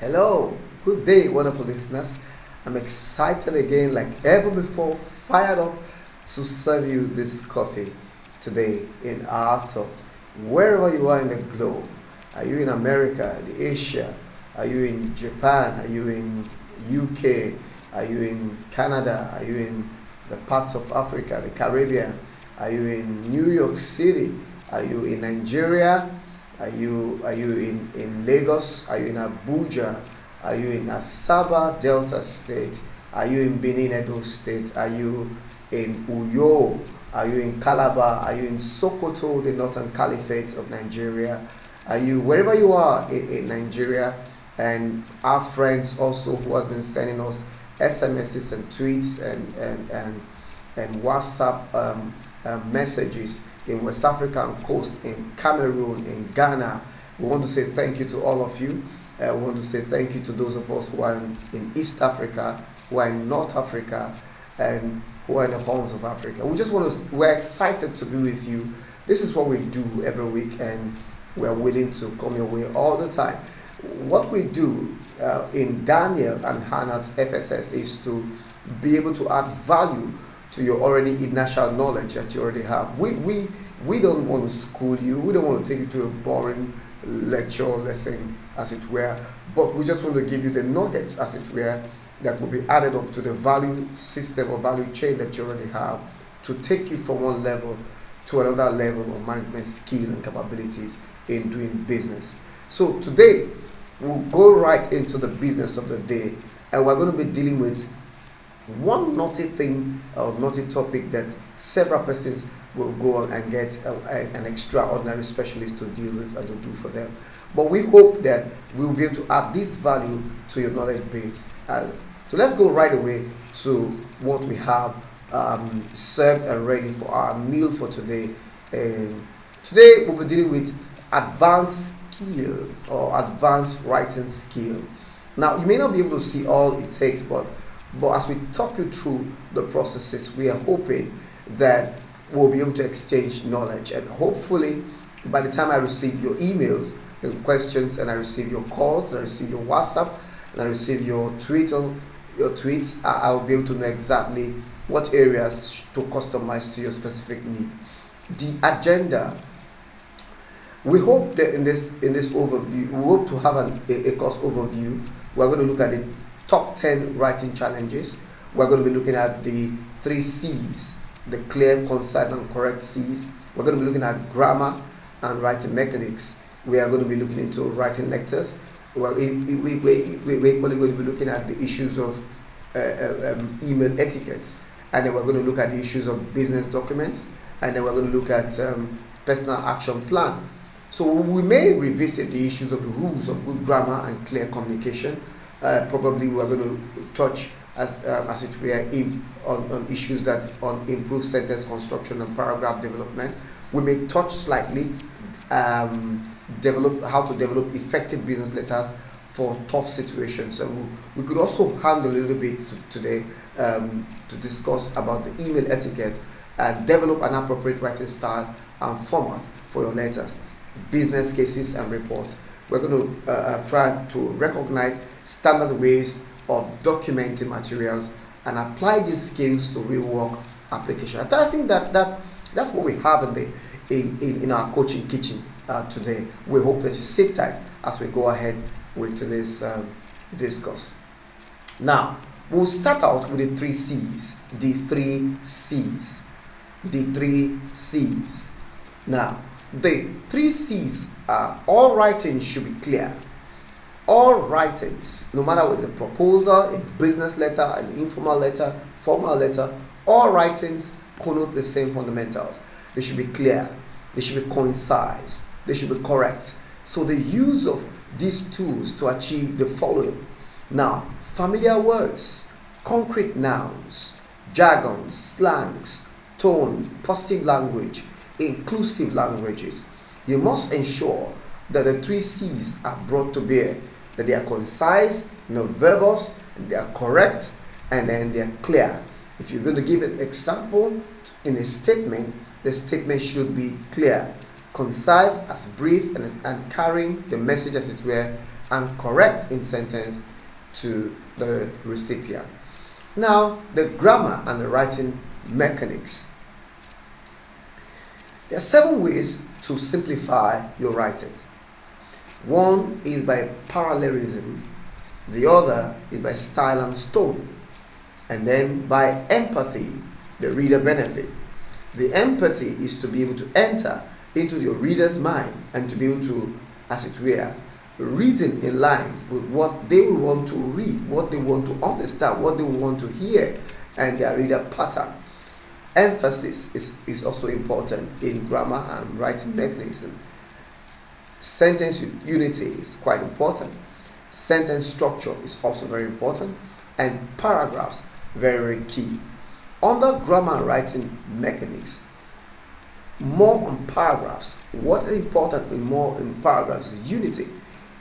Hello, good day, wonderful listeners. I'm excited again, like ever before, fired up to serve you this coffee today in our thought. Wherever you are in the globe, are you in America, the Asia? Are you in Japan? Are you in UK? Are you in Canada? Are you in the parts of Africa, the Caribbean? Are you in New York City? Are you in Nigeria? Are you in Lagos? Are you in Abuja? Are you in Asaba Delta State? Are you in Benin Edo State? Are you in Uyo? Are you in Calabar? Are you in Sokoto, the Northern Caliphate of Nigeria? Are you wherever you are in Nigeria? And our friends also who has been sending us SMSs and tweets and WhatsApp messages in West African coast, in Cameroon, in Ghana. We want to say thank you to all of you. We want to say thank you to those of us who are in East Africa, who are in North Africa, and who are in the horns of Africa. We're excited to be with you. This is what we do every week, and we're willing to come your way all the time. What we do in Daniel and Hannah's FSS is to be able to add value to your already inertial knowledge that you already have. We don't want to school you. We don't want to take you to a boring lecture or lesson, as it were, but we just want to give you the nuggets, as it were, that will be added up to the value system or value chain that you already have to take you from one level to another level of management skill and capabilities in doing business. So today, we'll go right into the business of the day, and we're going to be dealing with one naughty thing or naughty topic that several persons will go on and get an extraordinary specialist to deal with and to do for them. But we hope that we'll be able to add this value to your knowledge base. So let's go right away to what we have served and ready for our meal for today. And today we'll be dealing with advanced skill or advanced writing skill. Now, you may not be able to see all it takes, but as we talk you through the processes, we are hoping that we'll be able to exchange knowledge. And hopefully, by the time I receive your emails and questions, and I receive your calls, and I receive your WhatsApp, and I receive your tweets, I'll be able to know exactly what areas to customize to your specific need. The agenda. We hope that in this overview, we hope to have a course overview. We're going to look at the top 10 writing challenges. We're going to be looking at the 3 C's, the clear, concise, and correct C's. We're going to be looking at grammar and writing mechanics. We are going to be looking into writing lectures. We're equally going to be looking at the issues of email etiquettes. And then we're going to look at the issues of business documents. And then we're going to look at personal action plan. So we may revisit the issues of the rules of good grammar and clear communication. Probably we are going to touch, as it were, on issues on improved sentence construction and paragraph development. We may touch slightly how to develop effective business letters for tough situations. So we could also handle a little bit today to discuss about the email etiquette and develop an appropriate writing style and format for your letters, business cases and reports. We're going to try to recognize standard ways of documenting materials and apply these skills to real work application. I think that's what we have in our coaching kitchen today. We hope that you sit tight as we go ahead with today's discourse. Now, we'll start out with the 3 C's. The 3 C's. The 3 C's. Now, the 3 C's are all writing should be clear. All writings, no matter what, a proposal, a business letter, an informal letter, formal letter, all writings connote the same fundamentals. They should be clear, they should be concise, they should be correct. So the use of these tools to achieve the following. Now, familiar words, concrete nouns, jargons, slangs, tone, positive language, inclusive languages. You must ensure that the 3 C's are brought to bear, that they are concise, not verbose, they are correct, and then they are clear. If you're going to give an example in a statement, the statement should be clear, concise, as brief, and carrying the message, as it were, and correct in sentence to the recipient. Now, the grammar and the writing mechanics. There are 7 ways to simplify your writing. One is by parallelism, the other is by style and tone, and then by empathy, the reader benefit. The empathy is to be able to enter into your reader's mind and to be able to, as it were, reason in line with what they will want to read, what they want to understand, what they want to hear, and their reader pattern. Emphasis is also important in grammar and writing mechanism. Sentence unity is quite important. Sentence structure is also very important, and paragraphs very, very key. Under grammar and writing mechanics, more on paragraphs. What is important in paragraphs is unity.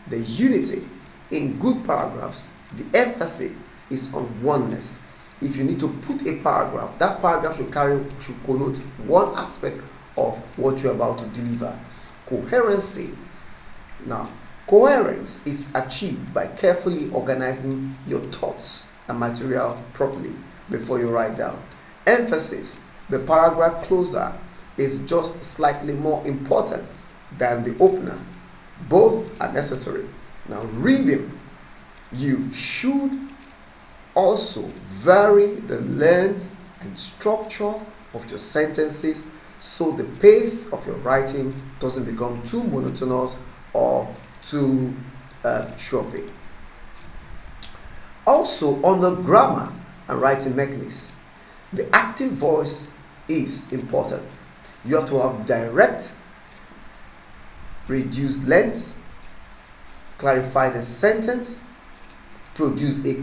The unity in good paragraphs, the emphasis is on oneness. If you need to put a paragraph, that paragraph should connote one aspect of what you're about to deliver. Coherency. Now, coherence is achieved by carefully organizing your thoughts and material properly before you write down. Emphasis, the paragraph closer, is just slightly more important than the opener. Both are necessary. Now, rhythm, you should also vary the length and structure of your sentences so the pace of your writing doesn't become too monotonous or too choppy. Also, on the grammar and writing mechanics, the active voice is important. You have to have direct, reduce length, clarify the sentence, produce a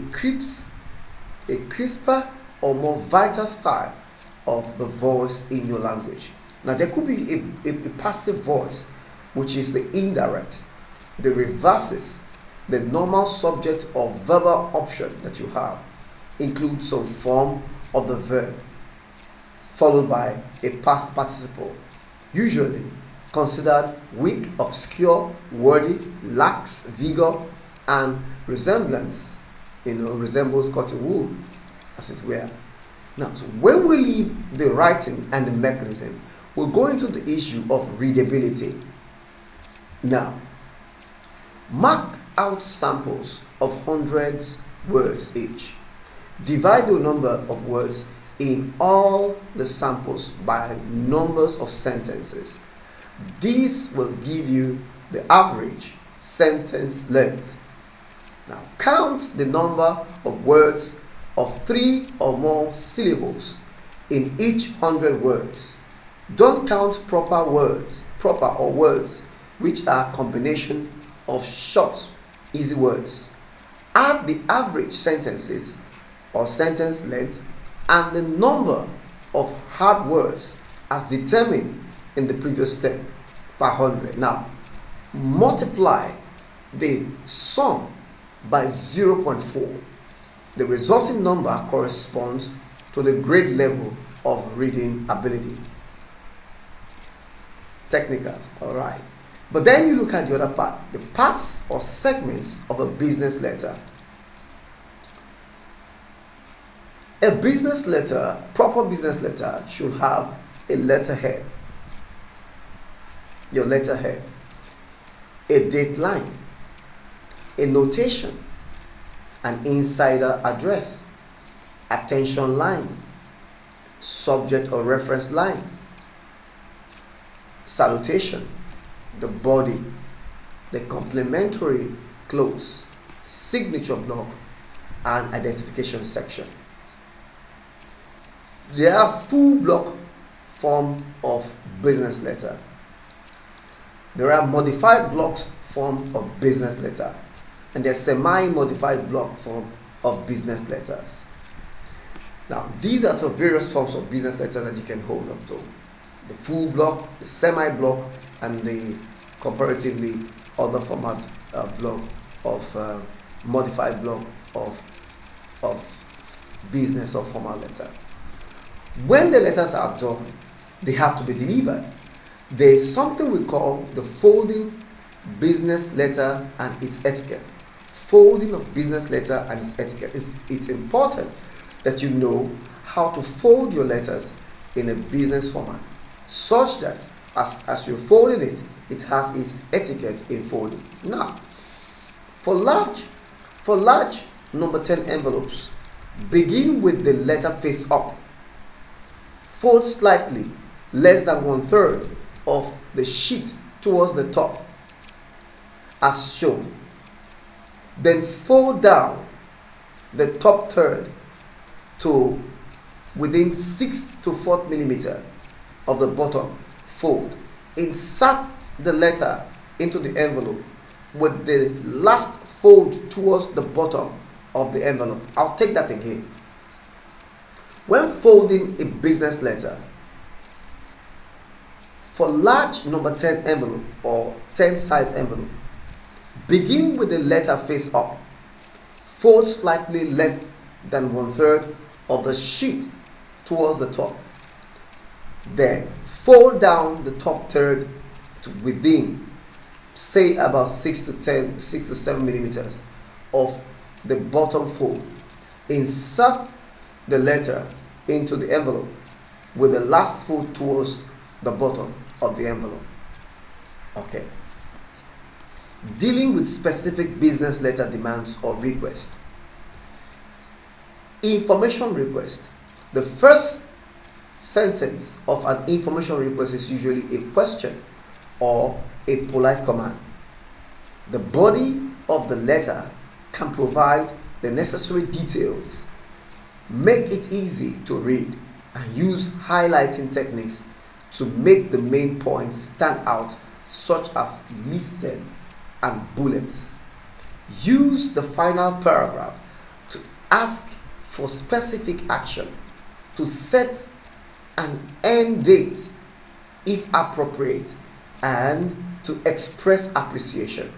crisper or more vital style of the voice in your language. Now, there could be a passive voice, which is the indirect. The reverses the normal subject or verbal option that you have includes some form of the verb followed by a past participle, usually considered weak, obscure, wordy, lacks vigor, and resembles cotton wool, as it were. Now, so when we leave the writing and the mechanism, we'll go into the issue of readability. Now, mark out samples of hundreds words each. Divide the number of words in all the samples by numbers of sentences. This will give you the average sentence length. Now, count the number of words of 3 or more syllables in each 100 words. Don't count proper or words which are combination of short, easy words. Add the average sentences or sentence length and the number of hard words as determined in the previous step per 100. Now, multiply the sum by 0.4. The resulting number corresponds to the grade level of reading ability. Technical, all right. But then you look at the other part, the parts or segments of a business letter. A business letter, proper business letter, should have a letterhead, your letterhead, a date line, a notation, an insider address, attention line, subject or reference line, salutation, the body, the complementary clause, signature block, and identification section. There are full block form of business letter. There are modified blocks form of business letter, and there's semi-modified block form of business letters. Now, these are some various forms of business letters that you can hold up to. The full block, the semi-block, and the comparatively other format block of modified block of business or formal letter. When the letters are done, they have to be delivered. There is something we call the folding business letter and its etiquette. Folding of business letter and its etiquette. It's important that you know how to fold your letters in a business format, such that as you're folding it, it has its etiquette in folding. Now, for large number 10 envelopes, begin with the letter face up. Fold slightly less than 1/3 of the sheet towards the top, as shown. Then fold down the top third to within 6 to 4 millimeter of the bottom fold. Insert the letter into the envelope with the last fold towards the bottom of the envelope. I'll take that again. When folding a business letter, for large number 10 envelope or 10 size envelope, begin with the letter face up. Fold slightly less than 1/3 of the sheet towards the top. Then fold down the top third to within, say, about 6 to 7 millimeters of the bottom fold. Insert the letter into the envelope with the last fold towards the bottom of the envelope. Okay. Dealing with specific business letter demands or requests. Information request. The first sentence of an information request is usually a question or a polite command. The body of the letter can provide the necessary details. Make it easy to read and use highlighting techniques to make the main points stand out, such as listed and bullets. Use the final paragraph to ask for specific action, to set an end date if appropriate, and to express appreciation.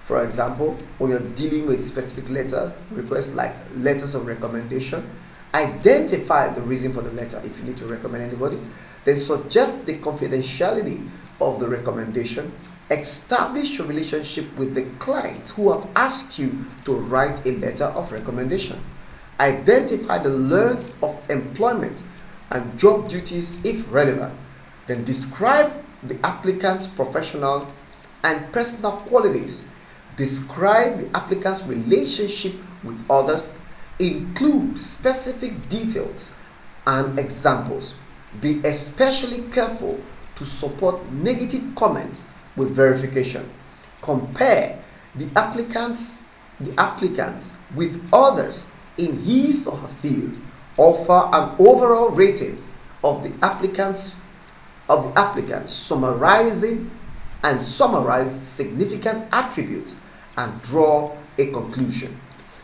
For example, when you're dealing with specific letter requests like letters of recommendation, identify the reason for the letter if you need to recommend anybody, then suggest the confidentiality of the recommendation. Establish a relationship with the client who have asked you to write a letter of recommendation. Identify the length of employment and job duties if relevant. Then describe the applicant's professional and personal qualities. Describe the applicant's relationship with others. Include specific details and examples. Be especially careful to support negative comments with verification. Compare the applicants with others in his or her field. Offer an overall rating of the applicants, summarizing and summarize significant attributes and draw a conclusion.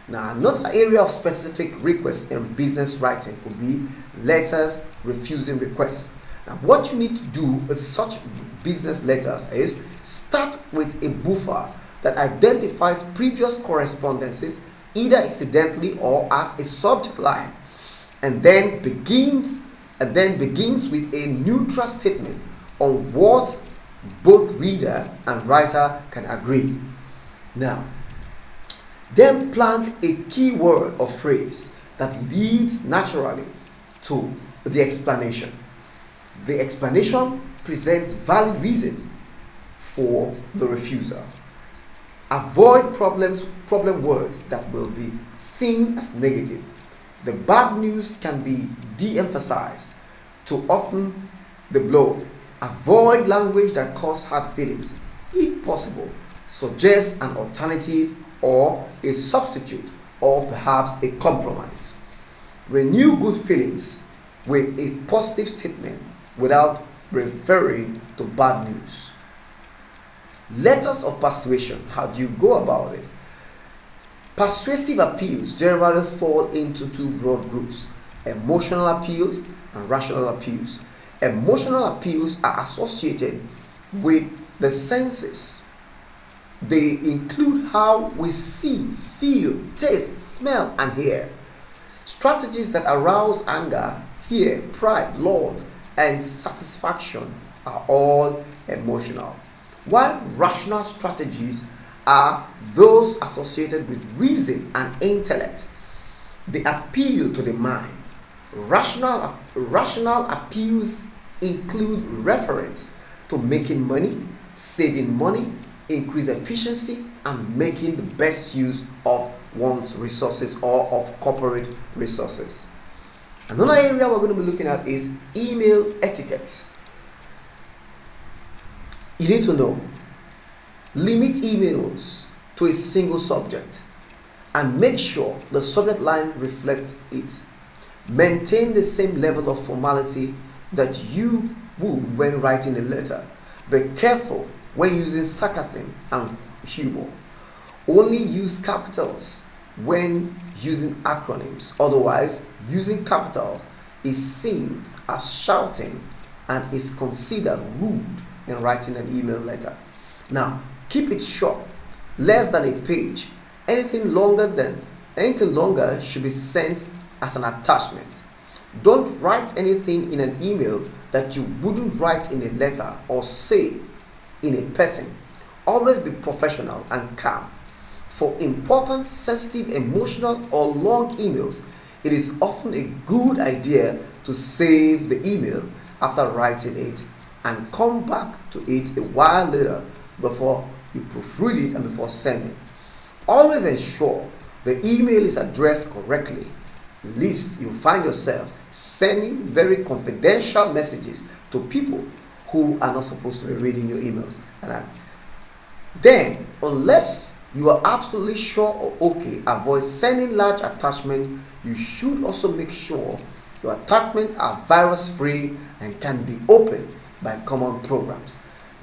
Now, another area of specific requests in business writing could be letters refusing requests. Now, what you need to do with such business letters is start with a buffer that identifies previous correspondences, either incidentally or as a subject line, and then begins with a neutral statement on what both reader and writer can agree. Now, then plant a key word or phrase that leads naturally to the explanation. The explanation presents valid reason for the refusal. Avoid problem words that will be seen as negative. The bad news can be de-emphasized to often the blow. Avoid language that causes hard feelings. If possible, suggest an alternative or a substitute or perhaps a compromise. Renew good feelings with a positive statement without referring to bad news. Letters of persuasion. How do you go about it? Persuasive appeals generally fall into two broad groups: emotional appeals and rational appeals. Emotional appeals are associated with the senses. They include how we see, feel, taste, smell, and hear. Strategies that arouse anger, fear, pride, love, and satisfaction are all emotional. while rational strategies are those associated with reason and intellect. They appeal to the mind. Rational appeals include reference to making money, saving money, increase efficiency, and making the best use of one's resources or of corporate resources. Another area we're going to be looking at is email etiquettes. You need to know, limit emails to a single subject and make sure the subject line reflects it. Maintain the same level of formality that you would when writing a letter. Be careful when using sarcasm and humor. Only use capitals when using acronyms. Otherwise, using capitals is seen as shouting and is considered rude in writing an email letter. Now, keep it short, less than a page. Anything longer should be sent as an attachment. Don't write anything in an email that you wouldn't write in a letter or say in a person. Always be professional and calm. For important, sensitive, emotional, or long emails, it is often a good idea to save the email after writing it and come back to it a while later before you proofread it and before sending. Always ensure the email is addressed correctly, lest you find yourself sending very confidential messages to people who are not supposed to be reading your emails. And then, unless you are absolutely sure or okay, avoid sending large attachments. You should also make sure your attachments are virus-free and can be opened by common programs.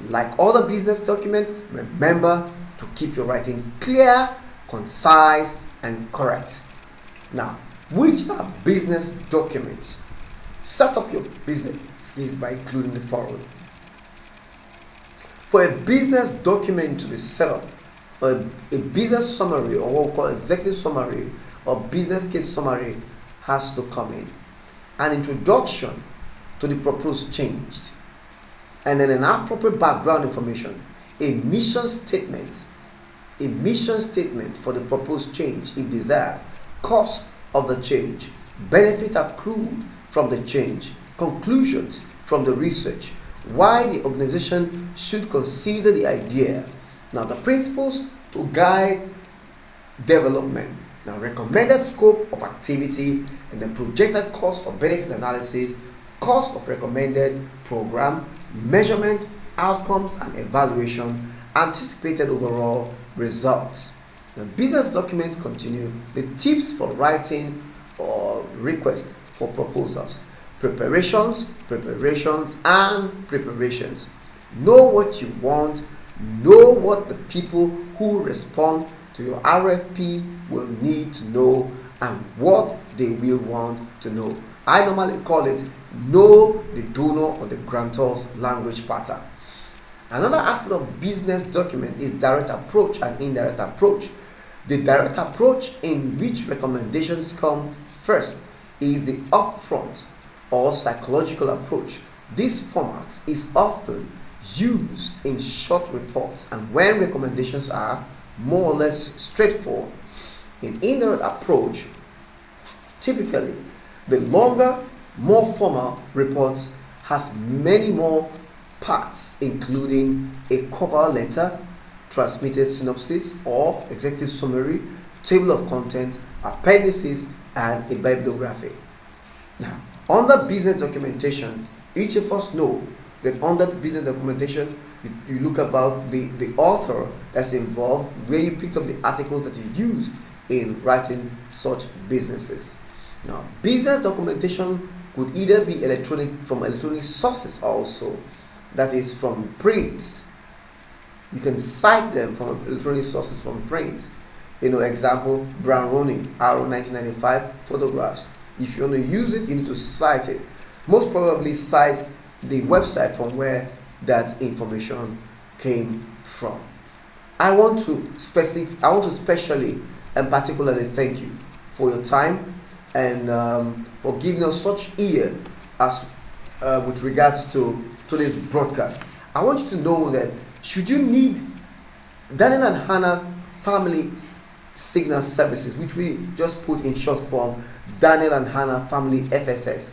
Like other business documents, remember to keep your writing clear, concise, and correct. Now, which are business documents? Set up your business case by including the following. For a business document to be set up, a business summary, or what we call executive summary or business case summary, has to come in. An introduction to the proposed change, and then an appropriate background information, a mission statement for the proposed change if desired, cost of the change, benefit accrued from the change, conclusions from the research, why the organization should consider the idea. Now, the principles to guide development. Now, recommended scope of activity and the projected cost of benefit analysis, cost of recommended program, measurement, outcomes and evaluation, anticipated overall results. The business document continue the tips for writing or request for proposals. Preparations, and preparations. Know what you want, know what the people who respond to your RFP will need to know and what they will want to know. I normally call it know the donor or the grantor's language pattern. Another aspect of business document is direct approach and indirect approach. The direct approach, in which recommendations come first, is the upfront or psychological approach. This format is often used in short reports and when recommendations are more or less straightforward. In indirect approach, typically the longer, more formal report has many more parts, including a cover letter, transmitted synopsis or executive summary, table of content, appendices, and a bibliography. Now, under business documentation, each of us know that under business documentation, you look about the author that's involved, where you picked up the articles that you used in writing such businesses. Now, business documentation could either be from electronic sources also, that is from print. You can cite them from electronic sources from print. Example, Brown-Roney, RO 1995 photographs. If you want to use it, you need to cite it. Most probably cite the website from where that information came from. I want to specially and particularly thank you for your time and for giving us such ear as with regards to today's broadcast. I want you to know that Should you need Daniel and Hannah Family Signal Services, which we just put in short form, Daniel and Hannah Family FSS,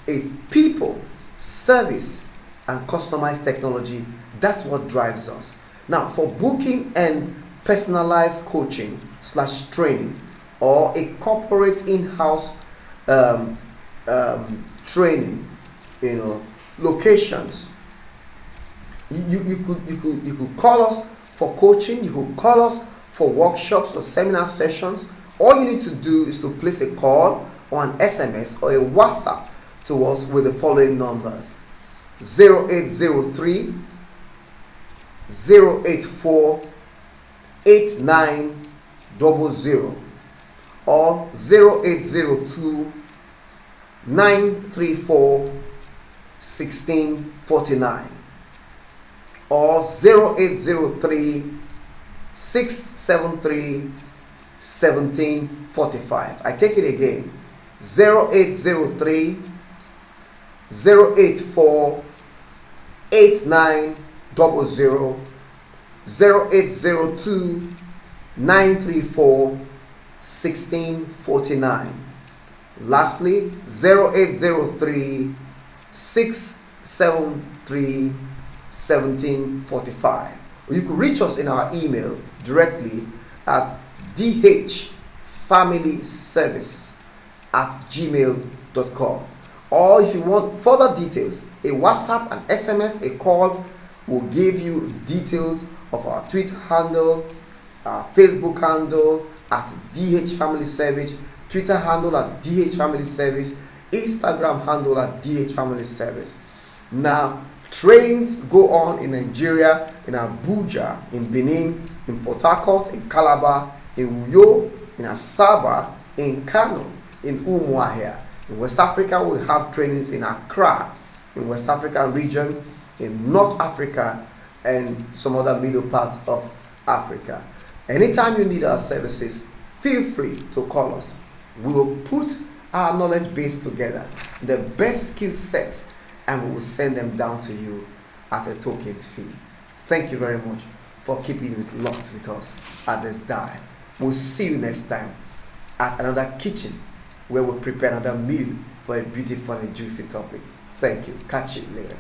is people, service, and customized technology. That's what drives us. Now, for booking and personalized coaching / training, or a corporate in-house training, locations, you could call us for coaching. You could call us for workshops or seminar sessions. All you need to do is to place a call or an SMS or a WhatsApp to us with the following numbers: 0803 084 8900 or 0802 934 1649 or 0803 673 1745. I take it again: 0803 084 8900 0802 934 1649. Lastly, 0803 673 1745. You could reach us in our email directly at dhfamilyservice@gmail.com. Or if you want further details, a WhatsApp, an SMS, a call will give you details of our Twitter handle, our Facebook handle at DH Family Service, Twitter handle at DH Family Service, Instagram handle at DH Family Service. Now, trainings go on in Nigeria, in Abuja, in Benin, in Port Harcourt, in Calabar, in Uyo, in Asaba, in Kano, in Umuahia. In West Africa, we have trainings in Accra, in West African region, in North Africa, and some other middle parts of Africa. Anytime you need our services, feel free to call us. We will put our knowledge base together, the best skill sets, and we will send them down to you at a token fee. Thank you very much for keeping it locked with us at this dial. We'll see you next time at another kitchen where we'll prepare another meal for a beautiful and juicy topic. Thank you. Catch you later.